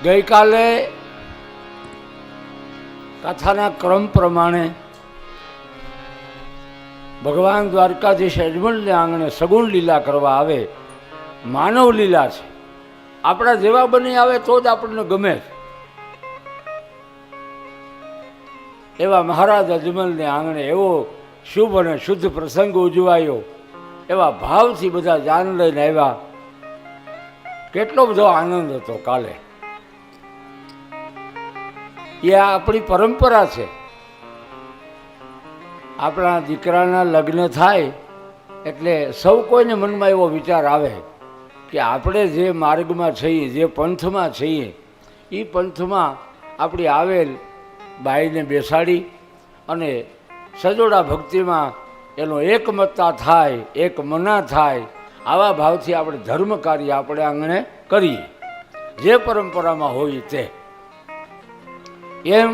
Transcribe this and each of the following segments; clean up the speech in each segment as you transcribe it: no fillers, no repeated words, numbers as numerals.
ગઈકાલે કથાના ક્રમ પ્રમાણે ભગવાન દ્વારકાધીશ અજમલને આંગણે સગુણ લીલા કરવા આવે. માનવ લીલા છે, આપણા જેવા બની આવે તો જ આપણને ગમે. એવા મહારાજ અજમલને આંગણે એવો શુભ અને શુદ્ધ પ્રસંગ ઉજવાયો. એવા ભાવથી બધા જાન લઈને આવ્યા. કેટલો બધો આનંદ હતો કાલે. એ આપણી પરંપરા છે. આપણા દીકરાના લગ્ન થાય એટલે સૌ કોઈને મનમાં એવો વિચાર આવે કે આપણે જે માર્ગમાં છીએ, જે પંથમાં છીએ, એ પંથમાં આપણી આવેલ બાઈને બેસાડી અને સજોડા ભક્તિમાં એનો એકમતતા થાય, એક મના થાય. આવા ભાવથી આપણે ધર્મ કાર્ય આપણે આંગણે કરીએ, જે પરંપરામાં હોય તે. એમ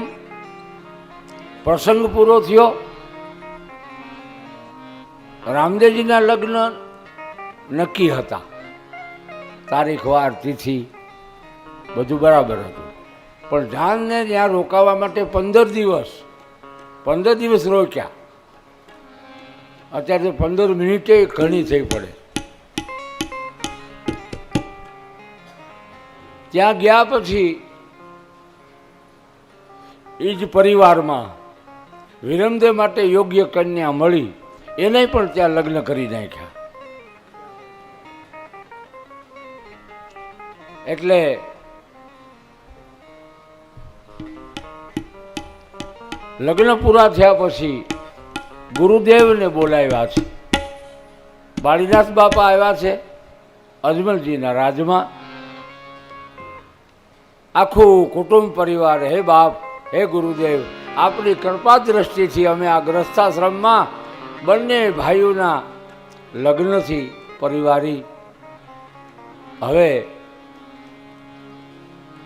પ્રસંગ પૂરો થયો. રામદેવજીના લગ્ન નક્કી હતા, તારીખ, વાર, તિથિ બધું બરાબર હતું. પણ જાનને ત્યાં રોકાવા માટે 15 દિવસ રોક્યા. અત્યારે તો 15 મિનિટે ઘણી થઈ પડે. ત્યાં ગયા પછી એ જ પરિવારમાં વિરમદેવ માટે યોગ્ય કન્યા મળી, એને પણ ત્યાં લગ્ન કરી નાખ્યા. એટલે લગ્ન પૂરા થયા પછી ગુરુદેવને બોલાવ્યા છે. બાળીનાથ બાપા આવ્યા છે અજમલજીના રાજમાં. આખું કુટુંબ પરિવાર, હે બાપ, હે ગુરુદેવ, આપણી કૃપા દ્રષ્ટિથી અમે આ ગ્રસ્થાશ્રમમાં બંને ભાઈઓના લગ્નથી પરિવારી. હવે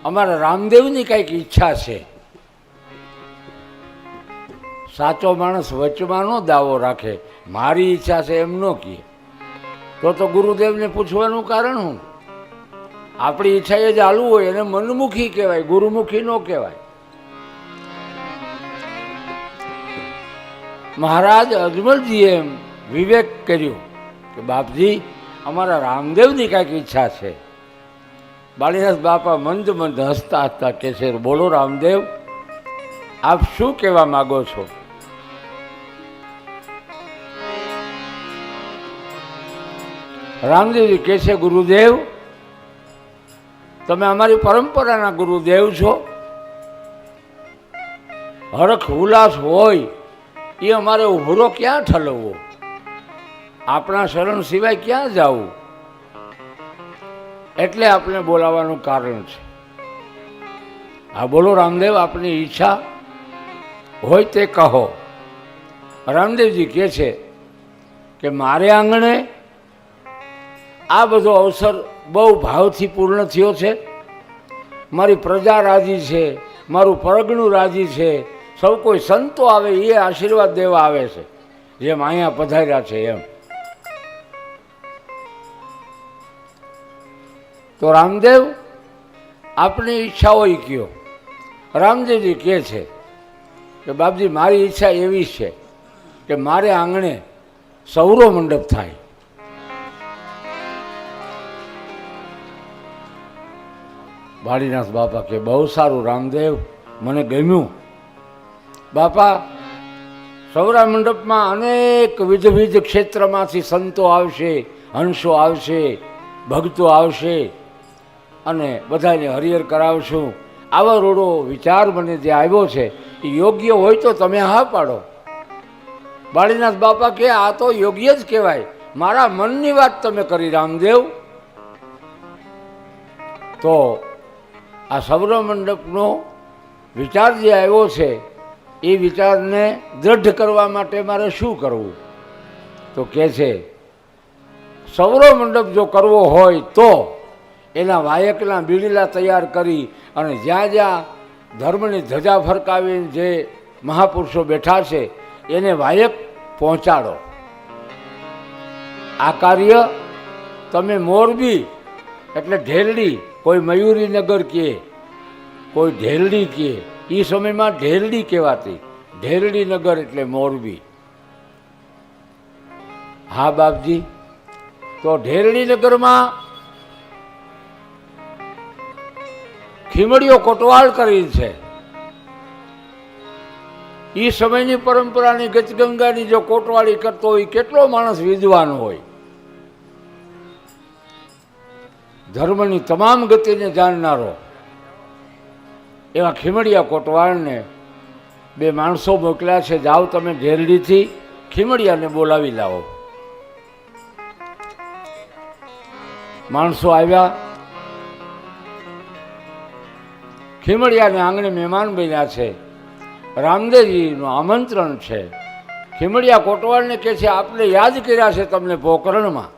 અમારા રામદેવની કંઈક ઈચ્છા છે. સાચો માણસ વચમાં નો દાવો રાખે, મારી ઈચ્છા છે એમ ન કહે. તો ગુરુદેવને પૂછવાનું કારણ શું? આપણી ઈચ્છા એ જ હાલવું હોય એને મનમુખી કહેવાય, ગુરુમુખી ન કહેવાય. મહારાજ અજમલજીએ એમ વિવેક કર્યો કે બાપજી, અમારા રામદેવની કાંઈક ઈચ્છા છે. બાળીનાથ બાપા મંદ મંદ હસતા હસતા કહે છે, બોલો રામદેવ, આપ શું કહેવા માગો છો? રામદેવજી કહે છે, ગુરુદેવ, તમે અમારી પરંપરાના ગુરુદેવ છો. હરખ ઉલ્લાસ હોય એ અમારે ઉભરો ક્યાં ઠલવવો? આપણા શરણ સિવાય ક્યાં જવું? એટલે આપણે બોલાવાનું કારણ છે. હા બોલો રામદેવ, આપની ઈચ્છા હોય તે કહો. રામદેવજી કહે છે કે મારે આંગણે આ બધો અવસર બહુ ભાવથી પૂર્ણ થયો છે. મારી પ્રજા રાજી છે, મારું પરગણું રાજી છે. સૌ કોઈ સંતો આવે એ આશીર્વાદ દેવા આવે છે, જેમ અહીંયા પધાર્યા છે એમ. તો રામદેવ, આપની ઈચ્છા હોય કયો. રામદેવજી કહે છે કે બાપજી, મારી ઈચ્છા એવી છે કે મારે આંગણે સૌરો મંડપ થાય. બાળીનાથ બાપા કે બહુ સારું રામદેવ, મને ગમ્યું. બાપા, સૌરા મંડપમાં અનેક વિવિધ ક્ષેત્રમાંથી સંતો આવશે, હંસો આવશે, ભક્તો આવશે અને બધાને હરિહર કરાવશું. આવો રોડો વિચાર મને જે આવ્યો છે એ યોગ્ય હોય તો તમે હા પાડો. બાળીનાથ બાપા કે આ તો યોગ્ય જ કહેવાય, મારા મનની વાત તમે કરી રામદેવ. તો આ સૌર મંડપનો વિચાર જે આવ્યો છે એ વિચારને દ્રઢ કરવા માટે મારે શું કરવું? તો કહે છે, સૌર મંડપ જો કરવો હોય તો એના વાયકના બીડીલા તૈયાર કરી અને જ્યાં જ્યાં ધર્મની ધજા ફરકાવીને જે મહાપુરુષો બેઠા છે એને વાયક પહોંચાડો. આ કાર્ય તમે મોરબી એટલે ઢેરડી, કોઈ મયુરીનગર કહે, કોઈ ઢેલડી કહે, એ સમયમાં ઢેલડી કહેવાતી, ઢેલડી નગર એટલે મોરબી. હા બાપજી, તો ઢેલડી નગરમાં ખીમડીઓ કોટવાળ કરી છે. એ સમયની પરંપરાની ગજગંગાની જો કોટવાળી કરતો હોય, કેટલો માણસ વિદ્વાન હોય, ધર્મની તમામ ગતિને જાણનારો. એવા ખીમડિયા કોટવાળને બે માણસો મોકલ્યા છે, જાઓ તમે ઢેરડીથી ખીમડિયાને બોલાવી લાવો. માણસો આવ્યા, ખીમડિયાને આંગણે મહેમાન બન્યા છે, રામદેવજીનું આમંત્રણ છે. ખીમડિયા કોટવાળને કહે છે, આપને યાદ કર્યા છે તમને પોકરણમાં,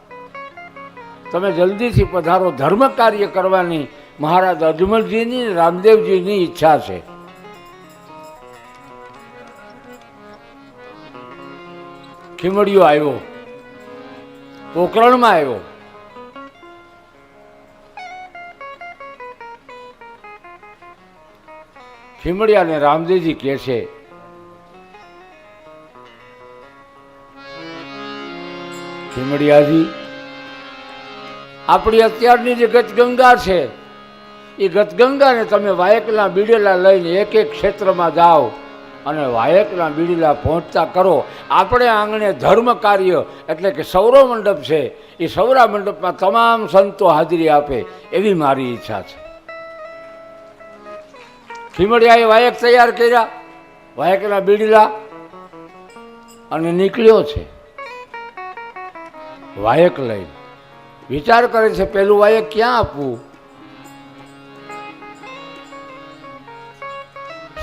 તમે જલ્દીથી પધારો, ધર્મ કાર્ય કરવાની મહારાજ અજમલજીની રામદેવજીની ઈચ્છા છે. ખીમડિયો આવ્યો, પોકરણમાં આવ્યો. ખીમડિયાને રામદેવજી કહે છે, ખીમડિયાજી, આપણી અત્યારની જે ગતગંગા છે, એ ગતગંગાને તમે વાયકના બીડેલા લઈને એક એક ક્ષેત્રમાં જાઓ અને વાયકના બીડેલા પહોંચતા કરો. આપણે આંગણે ધર્મ કાર્ય એટલે કે સૌરવ મંડપ છે, એ સૌરા મંડપમાં તમામ સંતો હાજરી આપે એવી મારી ઈચ્છા છે. ખીમડિયાએ વાયક તૈયાર કર્યા, વાયકના બીડલા, અને નીકળ્યો છે વાયક લઈને. વિચાર કરે છે, પેલું વાયક ક્યાં આપવું?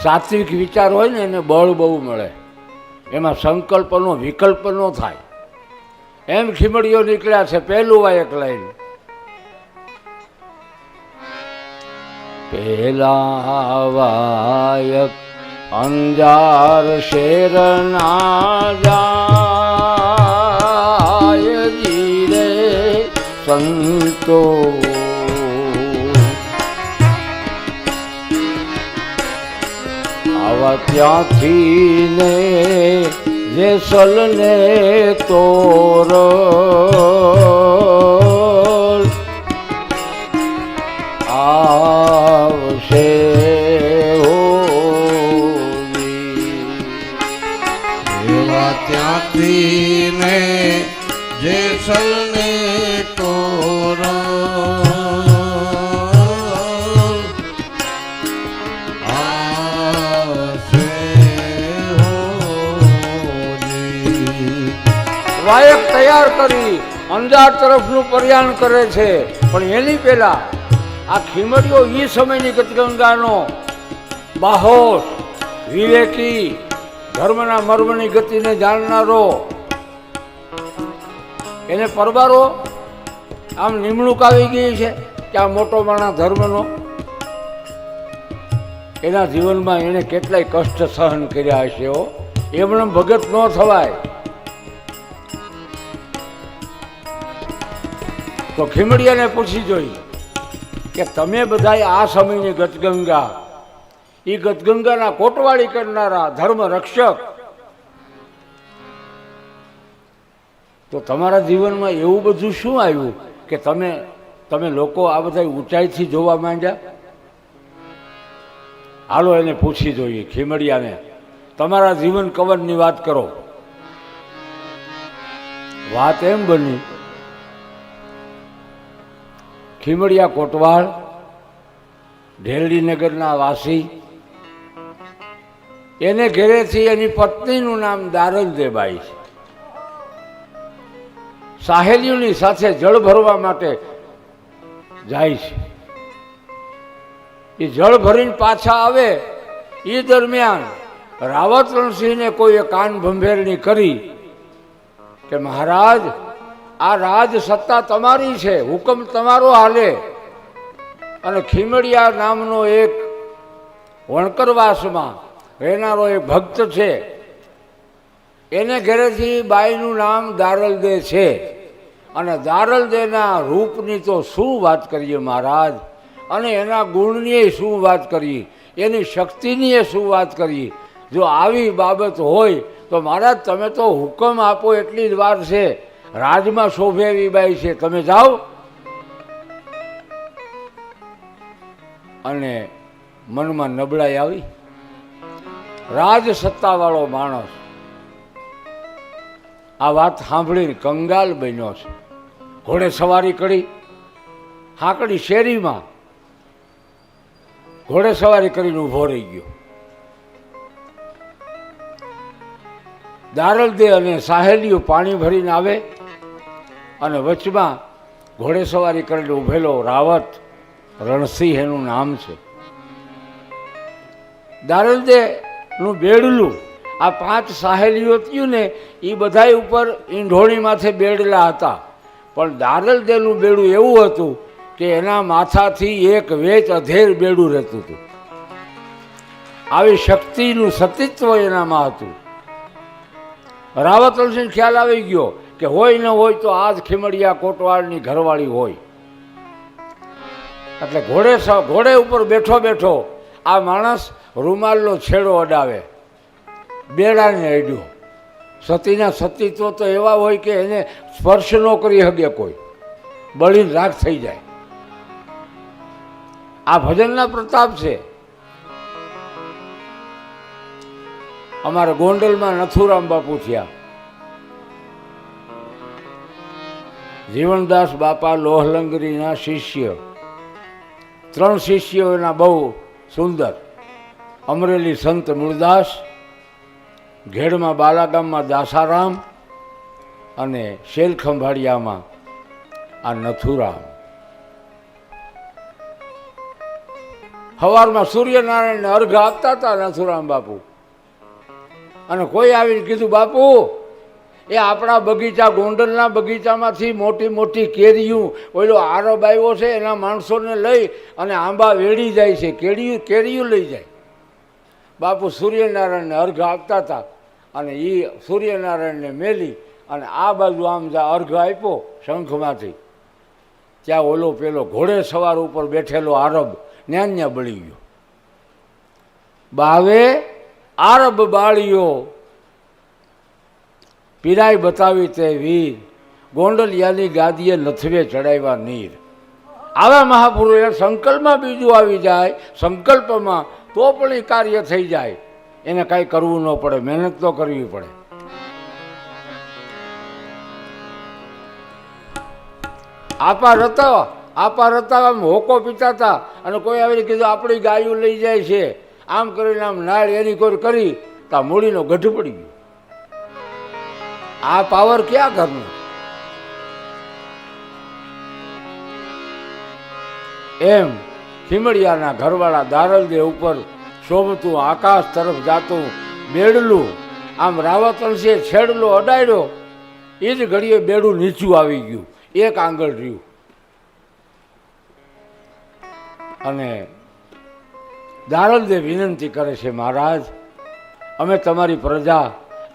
સાત્વિક વિચાર હોય ને એને બળ બહુ મળે, એમાં સંકલ્પનો વિકલ્પ ન થાય. એમ ખીમડીઓ નીકળ્યા છે પહેલું વાયક લઈને. પેલા વાયક અંજાર શેરના જાય જીરે સંતો, આવા ત્યાંથી ને જેસલ ને તોર આવશે એવા ત્યાંથી ને જેસલ ને તોર વાયક તૈયાર કરી અંજાર તરફનું પ્રયાણ કરે છે. પણ એની પહેલા આ ખીમડીઓ એ સમયની ગતગંગાનો બાહોશ, વિવેકી, ધર્મના મર્મની ગતિને જાણનારો, એને પરબારો. આમ નિમણૂક આવી ગઈ છે કે આ મોટો માણસ ધર્મનો. એના જીવનમાં એણે કેટલાય કષ્ટ સહન કર્યા હશે. એમણે ભગત ન થવાય. તો ખીમડિયાને પૂછી જોઈ કે તમે બધા આ સમયની ગતગંગા, એ ગતગંગાના કોટવાળી કરનારા ધર્મ રક્ષક, તો તમારા જીવનમાં એવું બધું શું આવ્યું કે તમે લોકો આ બધા ઊંચાઈથી જોવા માંડ્યા? હાલો એને પૂછી જોઈએ ખીમડિયાને, તમારા જીવન કવનની વાત કરો. વાત એમ બની, ખીમડિયા કોટવાળ ઢેરડી નગરના વાસી, એને ઘેરેથી એની પત્નીનું નામ દારલદેબાઈ છે. સાહેલીઓની સાથે જળ ભરવા માટે જાય છે. એ જળ ભરીને પાછા આવે એ દરમિયાન રાવત રણસિંહને કોઈએ કાન ભંભેરણી કરી કે મહારાજ, આ રાજ સત્તા તમારી છે, હુકમ તમારો હાલે. અને ખીમડિયા નામનો એક વણકરવાસમાં રહેનારો એક ભક્ત છે, એને ઘરેથી બાઈનું નામ દારલદે છે. અને દારલદેના રૂપની તો શું વાત કરીએ મહારાજ, અને એના ગુણની શું વાત કરીએ, એની શક્તિની શું વાત કરીએ. જો આવી બાબત હોય તો મહારાજ તમે તો હુકમ આપો એટલી જ વાર છે. રાજમાં શોભે એવી બાઈ છે, તમે જાઓ. અને મનમાં નબળાઈ આવી. રાજ સત્તાવાળો માણસ આ વાત સાંભળીને કંગાલ બન્યો છે. ઘોડે સવારી કરી, હાંકડી શેરીમાં ઘોડે સવારી કરીને ઊભો રહી ગયો. દારલદે અને સાહેલીઓ પાણી ભરીને આવે અને વચમાં ઘોડે સવારી કરીને ઊભેલો રાવત રણસિંહ એનું નામ છે. દારલદેનું બેડલું આ 5 સાહેલીઓ થયું ને એ બધા ઉપર ઈંઢોણી માથે બેડલા હતા. પણ દારલદેનું બેડું એવું હતું કે એના માથાથી એક વેચ અધેર બેડું રહેતું હતું. આવી શક્તિનું સતીત્વ એનામાં હતું. રાવત રણસિંહ ખ્યાલ આવી ગયો કે હોય ન હોય તો આજ ખીમડિયા કોટવાળની ઘરવાળી હોય. એટલે ઘોડે ઉપર બેઠો બેઠો આ માણસ રૂમાલનો છેડો અડાવે, બેડાને અડ્યો. સતીના સતીત્વ તો એવા હોય કે એને સ્પર્શ ન કરી શકે કોઈ, બળીને રાખ થઈ જાય. આ ભજનના પ્રતાપ છે. અમારા ગોંડલમાં નથુરામ બાપુ થયા. જીવનદાસ બાપા લોહલંગરીના શિષ્ય, 3 શિષ્યો એના બહુ સુંદર. અમરેલી સંત મૂળદાસ, ઘેડમાં બાલાગામમાં દાસારામ અને શેલખંભાળિયામાં આ નથુરામ. સવારમાં સૂર્યનારાયણને અર્ઘ આપતા હતા નથુરામ બાપુ. અને કોઈ આવીને કીધું, બાપુ એ આપણા બગીચા ગોંડલના બગીચામાંથી મોટી મોટી કેરીયું ઓલો આરબ આવ્યો છે એના માણસોને લઈ અને આંબા વેડી જાય છે, કેરીયું લઈ જાય. બાપુ સૂર્યનારાયણને અર્ઘ આપતા હતા અને એ સૂર્યનારાયણને મેલી અને આ બાજુ આમ અર્ઘ આપ્યો શંખમાંથી. ત્યાં ઓલો પેલો ઘોડે સવાર ઉપર બેઠેલો આરબ ન્યા બળી ગયો. બાવે આરબ બાળીઓ પીરાઈ બતાવી તે વીર, ગોંડલિયાની ગાદીએ નથવે ચડાવ્યા નીર. આવા મહાપુરુષે સંકલ્પમાં બીજું આવી જાય, સંકલ્પમાં તો પણ એ કાર્ય થઈ જાય. એને કાંઈ કરવું ન પડે, મહેનત તો કરવી પડે. આપા રતા આમ હોકો પીતા હતા અને કોઈ આવીને કીધું આપણી ગાયું લઈ જાય છે, આમ કરીને આમ નાળ એની કોઈ કરી તો મૂડીનો ગઢ પડી ગયો. આ પાવર ક્યાં ઘરનો? એમ ખીમડિયાના ઘરવાળા દારલદે ઉપર શોભતું આકાશ તરફ જાતું બેડલું આમ રાવત અંશે છેડલો અડાડ્યો. એ જ ઘડીએ બેડું નીચું આવી ગયું, એક આંગળ રહ્યું. અને દારલદે વિનંતી કરે છે, મહારાજ અમે તમારી પ્રજા,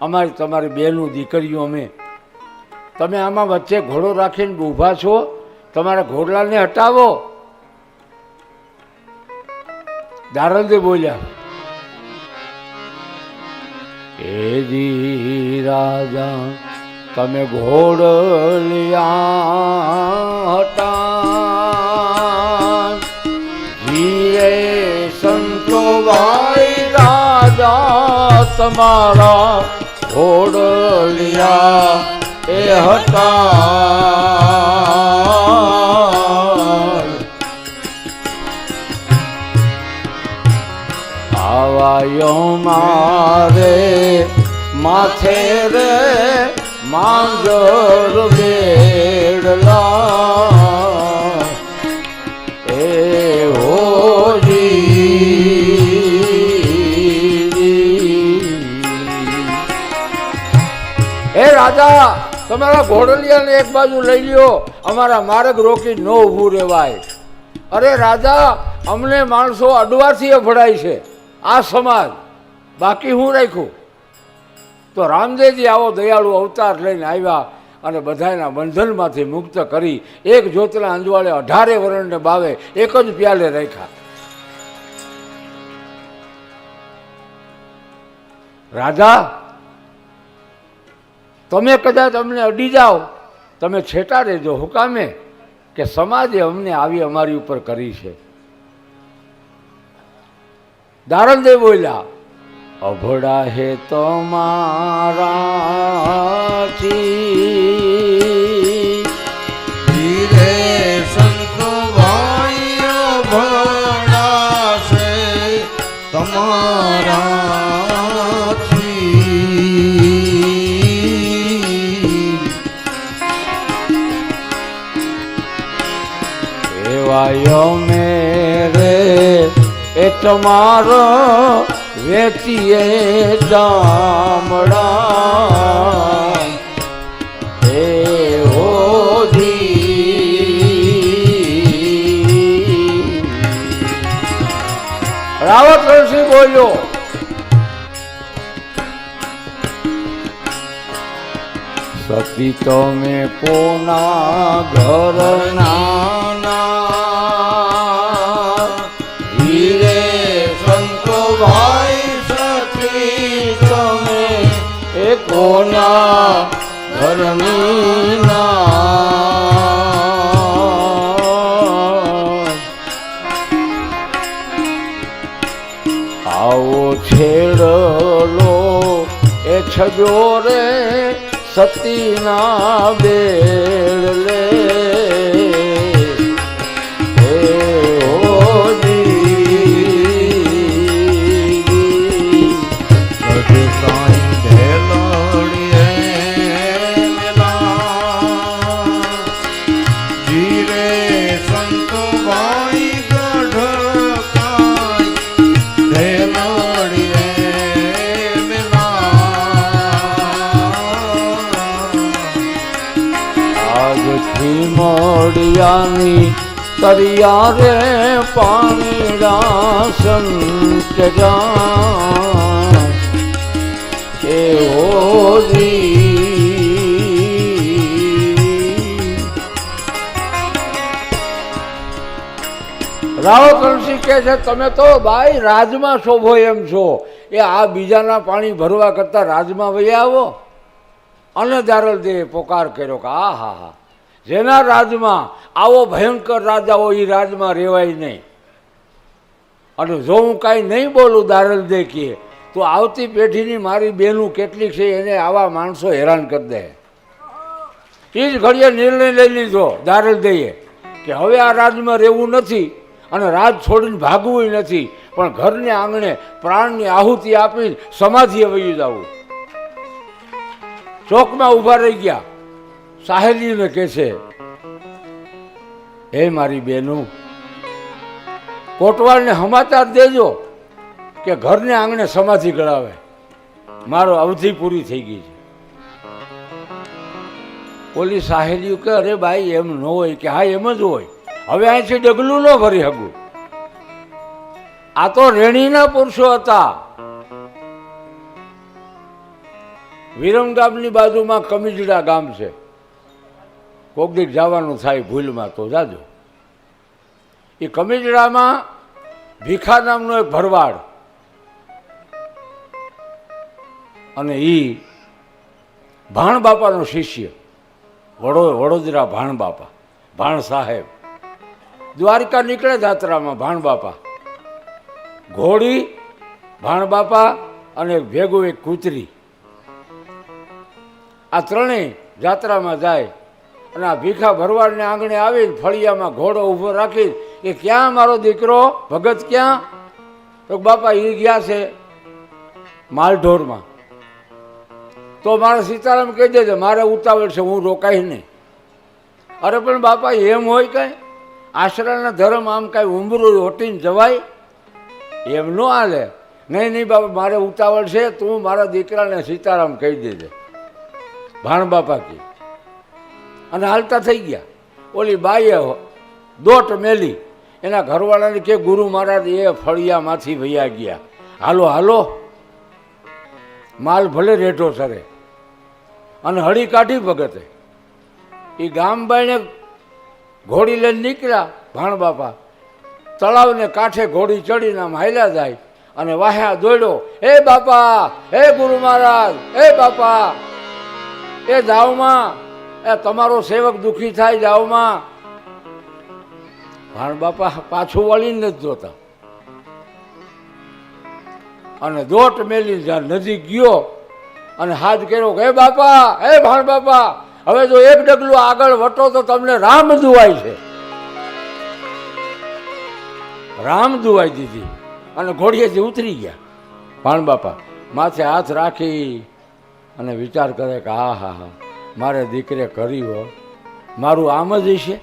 અમારી તમારી બેનું દીકરીઓ, અમે તમે આમાં વચ્ચે ઘોડો રાખીને ઊભા છો, તમારા ઘોડલાને હટાવો. દારલદે બોલ્યા, એ જી રાજા તમે ઘોડલિયા હટા, જીએ સંતો ભાઈ રાજા તમારા ઘોડલિયા એ હતા. આવાયો મારે માથે રે માંગર બેડલા એ હે રાજા, તમારા ઘોડલિયાને એક બાજુ લઈ લ્યો, અમારા માર્ગ રોકી ન ઊભું રહેવાય. અરે રાજા, અમને માણસો અડવાથી અભડાય છે, આ સમાજ, બાકી હું રાખ્યું? તો રામદેવજી આવો દયાળુ અવતાર લઈને આવ્યા અને બધાના બંધનમાંથી મુક્ત કરી એક જ્યોતના અંજવાળે 18 વરણને બાવે એક જ પ્યાલે રાખ્યા. રાજા, તમે કદાચ અમને અડી જાઓ, તમે છેટા રહેજો. હુકામે કે સમાજે અમને આવી અમારી ઉપર કરી છે. દારલદેવ બોલ્યા, અભડા હે તમારા ધીરે સંતો ભાઈ અભડા છે તમારા એવાયો મેરે એ તમારો વેચીએ દામડા હે હોજી. રાવત ઋષિ બોલ્યો, સતી તમે કોના ઘરના ધીરે સંતો ભાઈ સતી તમે એ કોના ઘરની આવો છેડલો એ છજો રે સતીના બેડ લે મોડિયાની તરિયા રે પાણીડા સંત જા એ હોજી. રાવત ઋષિ કહે છે, તમે તો ભાઈ રાજમાં શોભો એમ છો, એ આ બીજાના પાણી ભરવા કરતા રાજમાં વહી આવો. અને દારલદેવે પોકાર કર્યો કે આ હા હા, જેના રાજમાં આવો ભયંકર રાજા હોય એ રાજમાં રહેવાય નહીં. અને જો હું કાંઈ નહીં બોલું દારલદેવ કહે તો આવતી પેઢીની મારી બહેનું કેટલીક છે એને આવા માણસો હેરાન કરી દે. એ જ ઘડીએ નિર્ણય લઈ લીધો દારલદેવે કે હવે આ રાજમાં રહેવું નથી અને રાજ છોડીને ભાગવું નથી, પણ ઘરને આંગણે પ્રાણની આહુતિ આપીને સમાધિએ વહી જવું. ચોકમાં ઊભા રહી ગયા. સાહેલીને કહે છે, હે મારી બહેનું, કોટવાલને સમાચાર દેજો કે ઘરને આંગણે સમાધિ ગળાવે, મારો અવધિ પૂરી થઈ ગઈ છે. ઓલી સાહેલીઓ કે અરે ભાઈ એમ ન હોય. કે હા એમ જ હોય, હવે અહીંથી ડગલું ન ભરી શકું. આ તો રેણીના પુરુષો હતા. વિરમગામની બાજુમાં કમિજડા ગામ છે. કોક દીક જવાનું થાય ભૂલમાં તો જાજો. એ કમિજડામાં ભીખા નામનો એક ભરવાડ, અને એ ભાણ બાપાનો શિષ્ય, વડોદરા ભાણ બાપા, ભાણ સાહેબ. દ્વારકા નીકળે જાત્રામાં ભાણ બાપા, ઘોડી ભાણ બાપા અને ભેગું એક કૂતરી, આ ત્રણેય જાત્રામાં જાય. અને આ ભીખા ભરવાડને આંગણે આવીને ફળિયામાં ઘોડો ઊભો રાખી, એ ક્યાં મારો દીકરો ભગત ક્યાં? તો બાપા એ ગયા છે માલઢોરમાં. તો મારે સીતારામ કહી દેજે મારે ઉતાવળ છે, હું રોકાઈશ નહીં. અરે પણ બાપા એમ હોય કાંઈ? આશરાના ધર્મ આમ કાંઈ ઉંબરું હોટીને જવાય? એમ ન હાલે. નહીં નહીં બાપા મારે ઉતાવળ છે, તું મારા દીકરાને સીતારામ કહી દેજે. ભાણ બાપા કી અને હાલતા થઈ ગયા. ઓલી બાઈએ દોટ મેલી, એના ઘરવાળાને કે ગુરુ મહારાજ એ ફળિયામાંથી વયા ગયા, હાલો હાલો. માલ ભલે રેઢો સરે અને હળી કાઢી ભગતે. એ ગામ બાઈને ઘોડી લઈને નીકળ્યા ભાણ બાપા. તળાવને કાંઠે ઘોડી ચડીને આમ હાલ્યા જાય અને વાહ્યા દોડ્યો, હે બાપા, હે ગુરુ મહારાજ, હે બાપા, એ જાવમાં, એ તમારો સેવક દુઃખી થાય, જાવમાં. ભાણ બાપા પાછું વળીને નથી જોતા અને દોટ મેલી જ્યાં નજીક ગયો અને હાથ કર્યો, હે બાપા, હે ભાણ બાપા, હવે જો એક ડગલું આગળ વટો તો તમને રામ દુવાય છે. રામ દુવાઈ દીધી અને ઘોડીએથી ઉતરી ગયા. ભાણ બાપા માથે હાથ રાખી અને વિચાર કરે કે હા હા હા, મારે દીકરે કર્યું, મારું આમ જ હશે.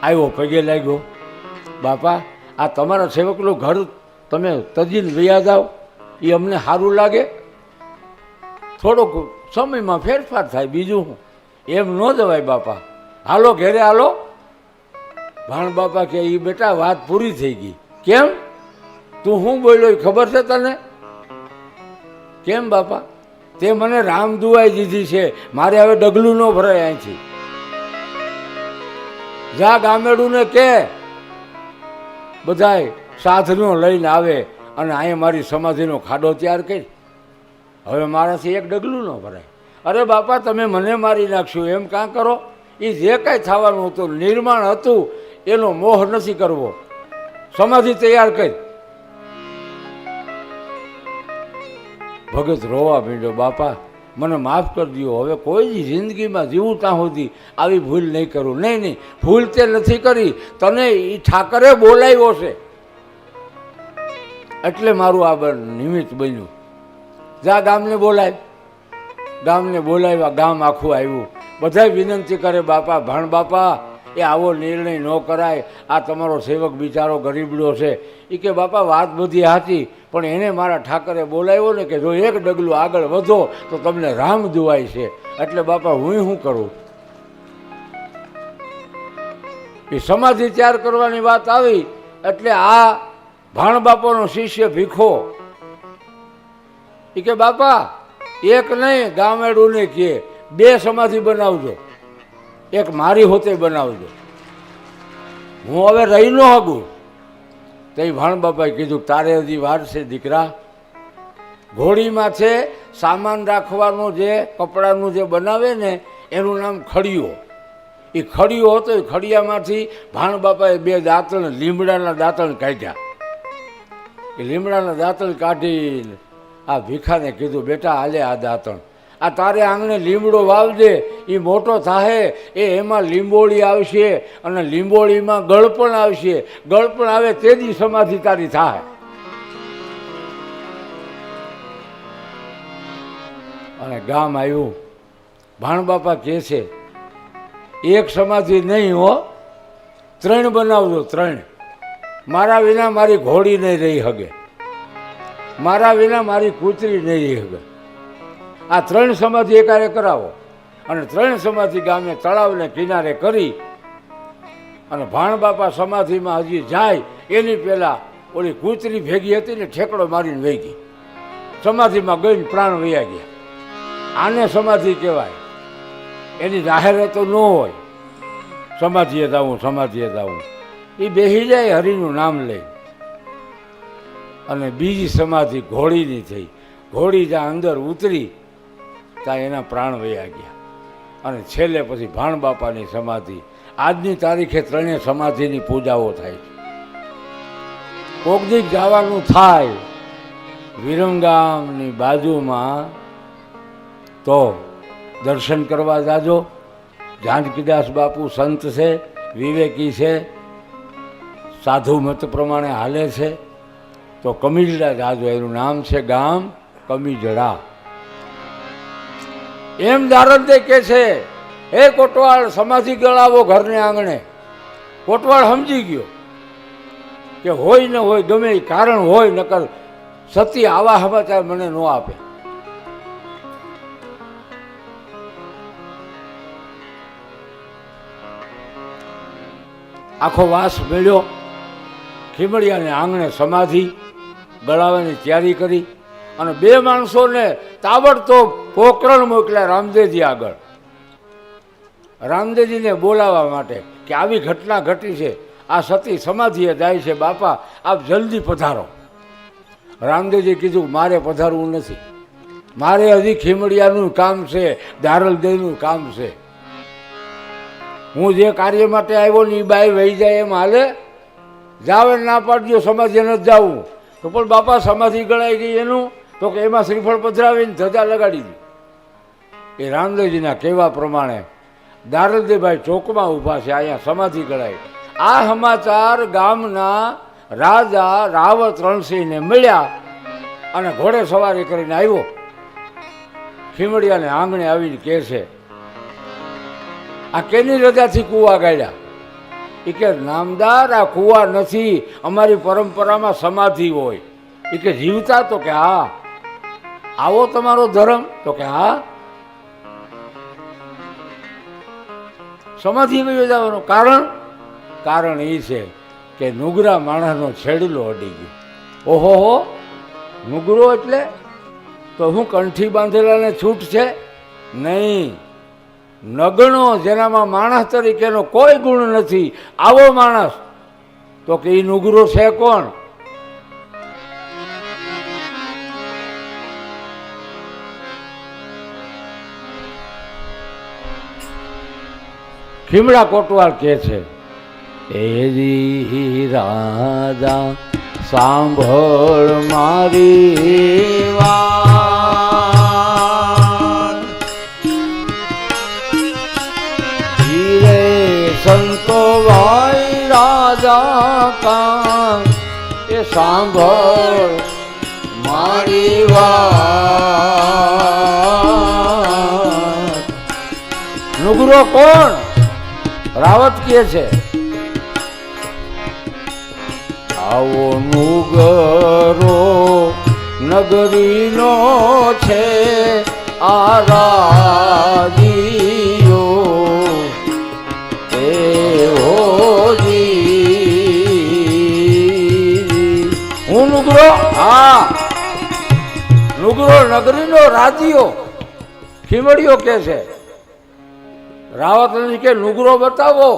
આવ્યો, પગે લાગ્યો, બાપા આ તમારા સેવકનું ઘર તમે તજીને વયા જાઓ, એ અમને સારું લાગે. થોડોક સમયમાં ફેરફાર થાય, બીજું શું, એમ ન જવાય બાપા, હાલો ઘેરે હાલો. ભાણ બાપા કે એ બેટા વાત પૂરી થઈ ગઈ. કેમ? તું શું બોલ્યો એ ખબર છે તને? કેમ બાપા? તે મને રામ દુવાઈ દીધી છે, મારે હવે ડગલું ન ભરાય અહીંથી. જા ગામેડું ને કે બધાય સાધનો લઈને આવે અને અહીંયા મારી સમાધિનો ખાડો તૈયાર કરી, હવે મારાથી એક ડગલું ન ભરાય. અરે બાપા તમે મને મારી નાખશો એમ કાં કરો, એ જે કાંઈ થવાનું હતું નિર્માણ હતું એનો મોહ નથી કરવો, સમાધિ તૈયાર કરી. ભગત રોવા માંડ્યો, બાપા મને માફ કરી દો, હવે કોઈ જિંદગીમાં જીવું ત્યાં સુધી આવી ભૂલ નહીં કરું. નહીં નહીં, ભૂલ તે નથી કરી, તને એ ઠાકરે બોલાવ્યો છે એટલે મારું આ નિમિત્ત બન્યું. જા ગામને બોલાય. ગામને બોલાવ્યા, ગામ આખું આવ્યું. બધાય વિનંતી કરે, બાપા ભાણ બાપા એ આવો નિર્ણય ન કરાય, આ તમારો સેવક બિચારો ગરીબડો છે. એ કે બાપા વાત બધી સાચી, પણ એને મારા ઠાકરે બોલાવ્યો ને કે જો એક ડગલું આગળ વધો તો તમને રામ દુવાય છે, એટલે બાપા હું શું કરું. એ સમાધિ તૈયાર કરવાની વાત આવી એટલે આ ભાણ બાપાનો શિષ્ય ભીખો એ કે બાપા એક નહીં ગામેડું ને કે બે સમાધિ બનાવજો, એક મારી હોતે બનાવજો, હું હવે રહી ન હગું. તો એ ભાણ બાપાએ કીધું તારે હજી વાર છે દીકરા, ઘોડીમાં છે સામાન રાખવાનું જે કપડાનું જે બનાવે ને એનું નામ ખડિયો. એ ખડિયો હતો, એ ખડિયામાંથી ભાણ બાપાએ બે દાંતણ લીમડાના દાંતણ કાઢ્યા. એ લીમડાના દાંતણ કાઢીને આ ભીખાને કીધું બેટા હાલે આ દાંતણ, આ તારે આંગણે લીમડો વાવજે, એ મોટો થાય એ એમાં લીંબોળી આવશે અને લીંબોળીમાં ગળપણ આવશે, ગળપણ આવે તે દી સમાધિ તારી થાય. અને ગામ આવ્યું. ભાણ બાપા કહે છે એક સમાધિ નહીં હો, 3 બનાવજો, 3. મારા વિના મારી ઘોડી નહીં રહી હગે, મારા વિના મારી કૂતરી નહીં રહી હગે. આ 3 સમાધિ એકારે કરાવો. અને 3 સમાધિ ગામે તળાવને કિનારે કરી અને ભાણ બાપા સમાધિમાં હજી જાય એની પહેલાં ઓલી કૂતરી ભેગી હતી ને ઠેકડો મારીને વહી ગઈ, સમાધિમાં ગઈને પ્રાણ વયા ગયા. આને સમાધિ કહેવાય. એની જાહેરાત તો ન હોય, સમાધિએ જાઉં સમાધિએ જાઉં, એ બેસી જાય હરિનું નામ લઈ. અને બીજી સમાધિ ઘોડીની થઈ. ઘોડી જ્યાં અંદર ઉતરી ત્યાં એના પ્રાણ વયા ગયા. અને છેલ્લે પછી ભાણ બાપાની સમાધિ. આજની તારીખે 3 સમાધિની પૂજાઓ થાય છે. કોક દીક જવાનું થાય વિરમગામની બાજુમાં તો દર્શન કરવા જાજો. જાનકીદાસ બાપુ સંત છે, વિવેકી છે, સાધુ મત પ્રમાણે હાલે છે. તો કમીજડા જાજો, એનું નામ છે ગામ કમીજડા. એમ દારદે કે છે હે કોટવાળ સમાધિ ગળાવો ઘરને આંગણે. કોટવાળ સમજી ગયો કે હોય ને હોય ગમે એ કારણ હોય, નકર સતી આવા સમાચાર મને ન આપે. આખો વાસ મેળ્યો, ખીમડિયાને આંગણે સમાધિ ગળાવાની તૈયારી કરી અને 2 માણસોને તાબડતોબ પોકરણ મોકલ્યા રામદેવજી આગળ. રામદેવજીને બોલાવવા માટે કે આવી ઘટના ઘટી છે, આ સતી સમાધિએ જાય છે, બાપા આપ જલ્દી પધારો. રામદેવજી કીધું મારે પધારવું નથી, મારે હજી ખીમડિયાનું કામ છે, ધારલદેવનું કામ છે. હું જે કાર્ય માટે આવ્યો ને એ બાઈ વહી જાય એમ હાલે? જાવે ના પાડજો, સમાધિએ નથી જવું. તો પણ બાપા સમાધિ ગણાઈ ગઈ એનું, તો કે એમાં શ્રીફળ પધરાવીને ધજા લગાડી દીધી. એ રામદેવજીના કહેવા પ્રમાણે દારલદેવભાઈ ચોકમાં ઊભા છે, અહીંયા સમાધિ ગણાય. આ સમાચાર ગામના રાજા રાવત રણસિંહને મળ્યા અને ઘોડે સવારી કરીને આવ્યો. ખીમડિયાને આંગણે આવીને કહે છે, આ કેની રજાથી કૂવા ગાળ્યા? એ કે નામદાર, આ કૂવા નથી, અમારી પરંપરામાં સમાધિ હોય. એ કે જીવતા? તો કે હા. આવો તમારો ધર્મ? તો કે હા. સમાધિ વયો જવાનું કારણ એ છે કે નુગરા માણસનો છેડલો અડી ગયો. ઓહો હો, નુગરો એટલે તો હું કંઠી બાંધેલાને છૂટ છે? નહીં, નગણો જેનામાં માણસ તરીકેનો કોઈ ગુણ નથી, આવો માણસ. તો કે એ નુગરો છે કોણ? ખીમડા કોટવાલ કહે છે, એજી રાજા સાંભળ મારી વાત, ધીરે સંતો ભાઈ રાજા કાન, એ સાંભળ મારી વાત. નુગરો કોણ? રાવત કહે છે, આવો નુગરો નગરીનો છે આ રાજીઓ, હું નુગરો? હા, નુગરો નગરીનો રાજીઓ. ખીમડીઓ કે છે, રાવત કે નુગરો બતાવો,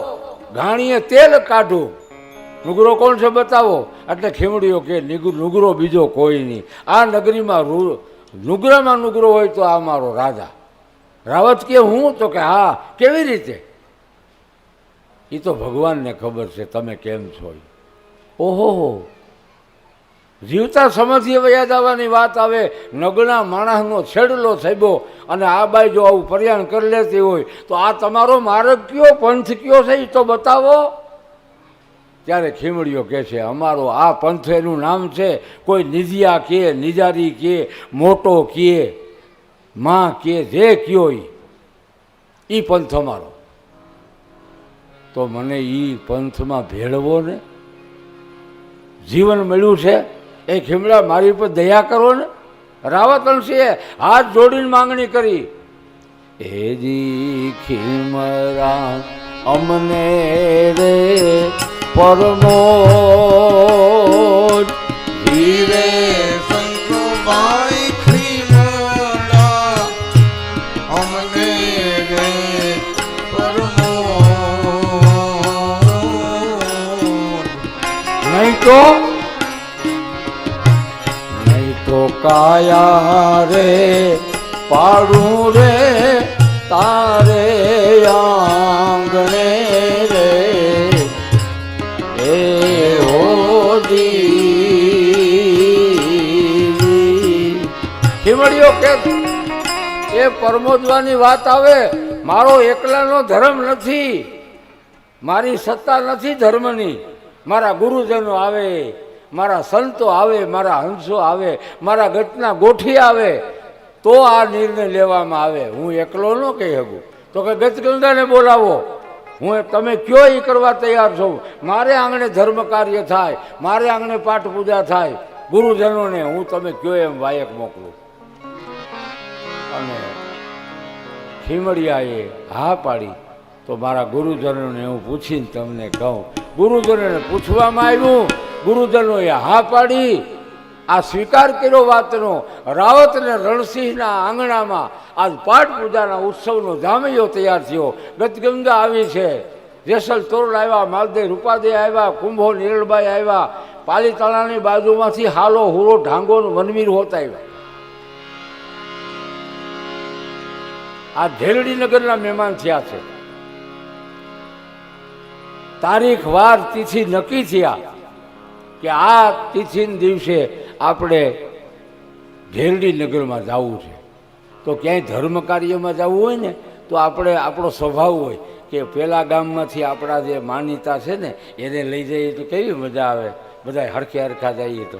ઘાણીએ તેલ કાઢું. નુગરો કોણ છે બતાવો. એટલે ખીમડીઓ કે નુગરો બીજો કોઈ નહીં, આ નગરીમાં નુગરામાં નુગરો હોય તો આ મારો રાજા. રાવત કે હું? તો કે હા. કેવી રીતે? એ તો ભગવાનને ખબર છે, તમે કેમ છો. ઓહો, જીવતા સમાધિએ વયા જવાની વાત આવે, નગણા માણસનો છેડલો થયો અને આ બાઈ જો આવું પર્યાણ કરી લેતી હોય તો આ તમારો માર્ગ કયો, પંથ કયો છે એ તો બતાવો. ત્યારે ખીમડીઓ કહે છે, અમારો આ પંથ એનું નામ છે, કોઈ નિધિયા કે, નિજારી કે, મોટો કે, માં કે, જે કયો એ પંથ અમારો. તો મને એ પંથમાં ભેળવો ને, જીવન મળ્યું છે એ ખીમડા મારી ઉપર દયા કરો ને. રાવત અંશીએ હાથ જોડીને માંગણી કરી, એજી ખીમરા અમને રે પરમો ધીરે સંતો ભાઈ ખીમડા અમને રે પરમો, નહીં તો કાયા રે પાડું રે તારે આંગણે રે, એ હોદી. ખીમડીઓ કે એ પરમોદવાની વાત આવે, મારો એકલાનો ધર્મ નથી, મારી સત્તા નથી ધર્મની. મારા ગુરુજનો આવે, મારા સંતો આવે, મારા હંસો આવે, મારા ગતના ગોઠી આવે તો આ નિર્ણય લેવામાં આવે. હું એકલો ન કહી શકું. તો કે ગતગંગાને બોલાવો, હું તમે કયો એ કરવા તૈયાર છું. મારે આંગણે ધર્મ કાર્ય થાય, મારે આંગણે પાઠ પૂજા થાય, ગુરુજનોને હું તમે કયો એમ વાયક મોકલું. અને ખીમડિયાએ હા પાડી. તો મારા ગુરુજનોને હું પૂછીને તમને કહું. ગુરુજનોને પૂછવામાં આવ્યું, ગુરુજનોએ હા પાડી. આ સ્વીકાર કર્યો વાતનો. રાવતને રણસિંહના આંગણામાં આજ પાઠ પૂજાના ઉત્સવનો જામૈયો તૈયાર થયો. ગતગંગા આવી છે, જેસલ તોરલ આવ્યા, માલદે રૂપાદે આવ્યા, કુંભો નિરળબાઈ આવ્યા, પાલીતાણાની બાજુમાંથી હાલો હુરો ઢાંગો વનવીર હોત આવ્યા. આ ઢેરડી નગરના મહેમાન થયા છે. તારીખ વાર તિથિ નક્કી થયા કે આ તિથિના દિવસે આપણે ઢેરડી નગરમાં જવું છે. તો ક્યાંય ધર્મ કાર્યમાં જવું હોય ને તો આપણે આપણો સ્વભાવ હોય કે પેલા ગામમાંથી આપણા જે માનીતા છે ને એને લઈ જઈએ તો કેવી મજા આવે, બધા હરખે હરખા જઈએ તો.